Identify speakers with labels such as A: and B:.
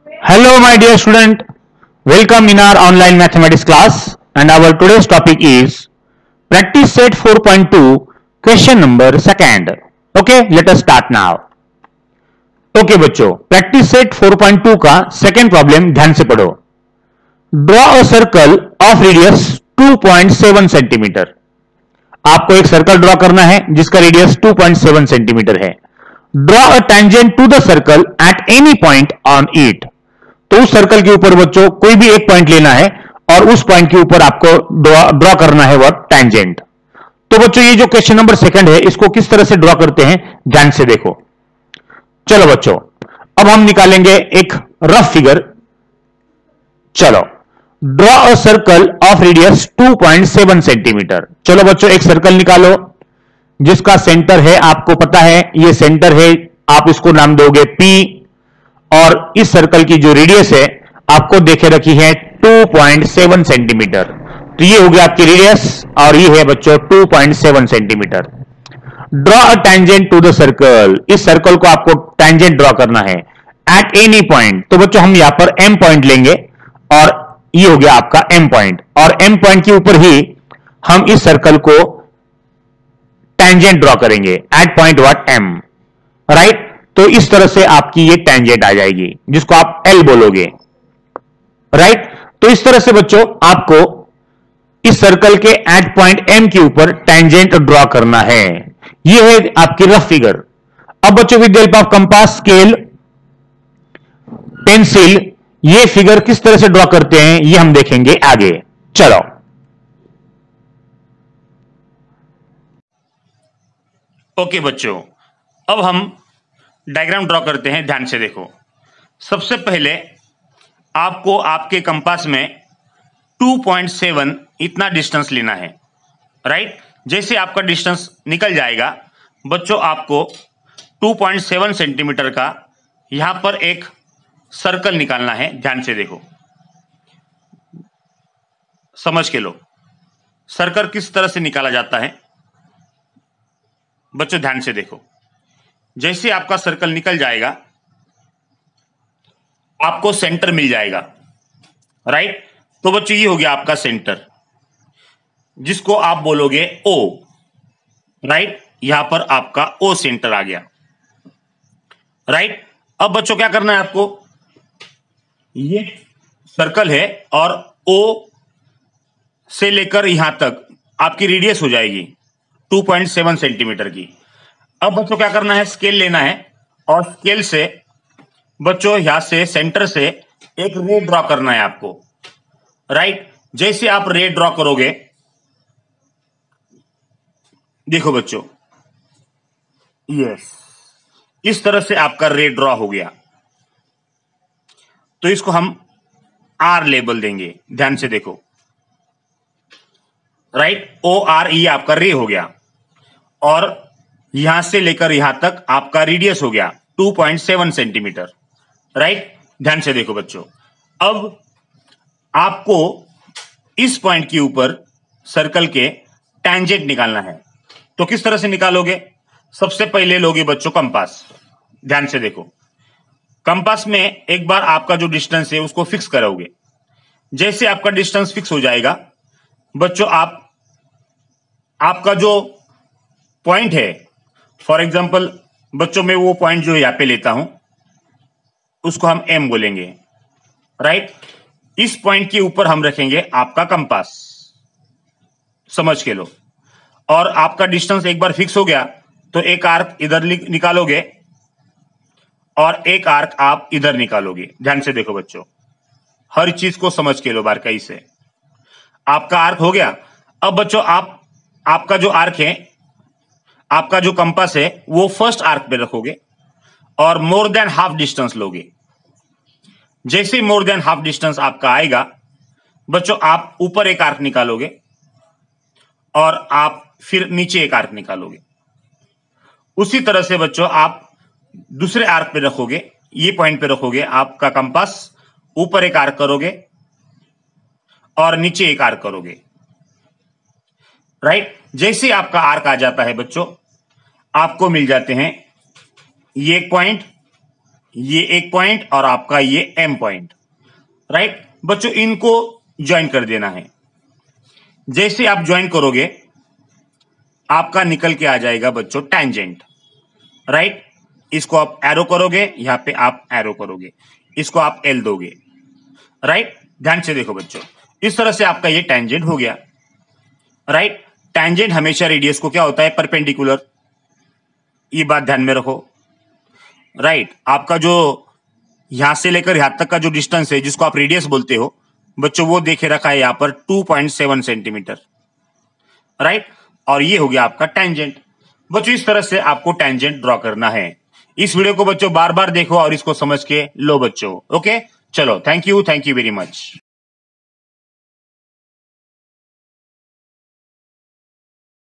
A: Hello, my dear student. Welcome in our online mathematics class. And our today's topic is practice set 4.2, question number second. Okay, let us start now. Okay, बच्चों, practice set 4.2 का second problem ध्यान से पढ़ो. Draw a circle of radius 2.7 centimetre. आपको एक circle draw करना है जिसका रेडियस 2.7 सेंटीमीटर है. Draw a tangent to the circle at any point on it. तो उस सर्कल के ऊपर बच्चों कोई भी एक पॉइंट लेना है और उस पॉइंट के ऊपर आपको ड्रॉ करना है वह टेंजेंट. तो बच्चों ये जो क्वेश्चन नंबर सेकंड है इसको किस तरह से ड्रॉ करते हैं ध्यान से देखो. चलो बच्चों, अब हम निकालेंगे एक रफ फिगर. चलो, draw a circle of radius 2.7 centimetre. चलो बच्चों, एक सर्कल निकालो जिसका सेंटर है, आपको पता है ये सेंटर है, आप इसको नाम दोगे P. और इस सर्कल की जो रेडियस है आपको देखे रखी है 2.7 सेंटीमीटर. तो ये हो गया आपकी रेडियस और ये है बच्चों 2.7 centimetre. Draw a tangent to the circle. इस सर्कल को आपको टेंजेंट ड्रॉ करना है एट एनी पॉइंट. तो बच्चों हम यहां पर M पॉइंट लेंगे और ये हो गया आपका M पॉइंट, और M पॉइंट के ऊपर ही हम इस सर्कल को टेंजेंट ड्रॉ करेंगे at point what M. Right. तो इस तरह से आपकी ये टेंजेंट आ जाएगी जिसको आप L बोलोगे. राइट. तो इस तरह से बच्चों आपको इस सर्कल के एट पॉइंट M के ऊपर टेंजेंट ड्रॉ करना है. ये है आपकी रफ फिगर. अब बच्चों with the help of compass, scale, pencil ये फिगर किस तरह से ड्रॉ करते हैं ये हम देखेंगे आगे. चलो, ओके बच्चों, अब हम डायग्राम ड्रॉ करते हैं. ध्यान से देखो. सबसे पहले आपको आपके कंपास में 2.7 इतना डिस्टेंस लेना है. राइट. जैसे आपका डिस्टेंस निकल जाएगा बच्चों, आपको 2.7 सेंटीमीटर का यहां पर एक सर्कल निकालना है. ध्यान से देखो, समझ के लो सर्कल किस तरह से निकाला जाता है. बच्चों ध्यान से देखो, जैसे आपका सर्कल निकल जाएगा आपको सेंटर मिल जाएगा. राइट. तो बच्चों ये हो गया आपका सेंटर जिसको आप बोलोगे O. राइट. यहां पर आपका O सेंटर आ गया. राइट. अब बच्चों क्या करना है आपको, ये सर्कल है और O से लेकर यहां तक आपकी रेडियस हो जाएगी 2.7 सेंटीमीटर की. अब बच्चों क्या करना है, स्केल लेना है और स्केल से बच्चों यहां से सेंटर से एक रे ड्रॉ करना है आपको. राइट. जैसे आप रे ड्रॉ करोगे, देखो बच्चों, यस, इस तरह से आपका रे ड्रॉ हो गया. तो इसको हम R लेबल देंगे. ध्यान से देखो. राइट. OR ये आपका रे हो गया और यहां से लेकर यहां तक आपका रेडियस हो गया 2.7 सेंटीमीटर. राइट. ध्यान से देखो बच्चों, अब आपको इस पॉइंट के ऊपर सर्कल के टेंजेंट निकालना है. तो किस तरह से निकालोगे, सबसे पहले लोगे बच्चों कंपास. ध्यान से देखो, कंपास में एक बार आपका जो डिस्टेंस है उसको फिक्स करोगे. जैसे आपका डिस्टेंस फिक्स हो जाएगा बच्चों, आपका जो पॉइंट है, फॉर एग्जाम्पल बच्चों में वो पॉइंट जो यहां पे लेता हूं उसको हम M बोलेंगे. राइट. इस पॉइंट के ऊपर हम रखेंगे आपका कंपास. समझ के लो. और आपका डिस्टेंस एक बार फिक्स हो गया तो एक आर्क इधर निकालोगे और एक आर्क आप इधर निकालोगे. ध्यान से देखो बच्चों, हर चीज को समझ के लो बारीकी से. आपका आर्क हो गया. अब बच्चों आपका जो आर्क है, आपका जो कंपास है वो फर्स्ट आर्क पे रखोगे और मोर देन हाफ डिस्टेंस लोगे. जैसे मोर देन हाफ डिस्टेंस आपका आएगा बच्चों, आप ऊपर एक आर्क निकालोगे और आप फिर नीचे एक आर्क निकालोगे. उसी तरह से बच्चों आप दूसरे आर्क पे रखोगे, ये पॉइंट पे रखोगे आपका कंपास, ऊपर एक आर्क करोगे और नीचे एक आर्क करोगे. राइट. जैसे आपका आर्क आ जाता है बच्चों, आपको मिल जाते हैं ये एक पॉइंट,
B: ये एक पॉइंट और आपका ये एम पॉइंट, राइट बच्चों, इनको ज्वाइन कर देना है। जैसे आप ज्वाइन करोगे आपका निकल के आ जाएगा बच्चों टैंजेंट, राइट। इसको आप एरो करोगे, यहां पे आप एरो करोगे, इसको आप एल दोगे, राइट। ध्यान से देखो बच्चों, इस तरह से आपका ये टैंजेंट हो गया, राइट। टैंजेंट हमेशा रेडियस को क्या होता है, परपेंडिकुलर, ये बात ध्यान में रखो, राइट। आपका जो यहां से लेकर यहां तक का जो डिस्टेंस है जिसको आप रेडियस बोलते हो बच्चों, वो देखे रखा है यहां पर 2.7 सेंटीमीटर, राइट। और ये हो गया आपका टैंजेंट। बच्चों इस तरह से आपको टैंजेंट ड्रॉ करना है। इस वीडियो को बच्चों बार बार देखो और इसको समझ के लो बच्चों। ओके, चलो, थैंक यू वेरी मच।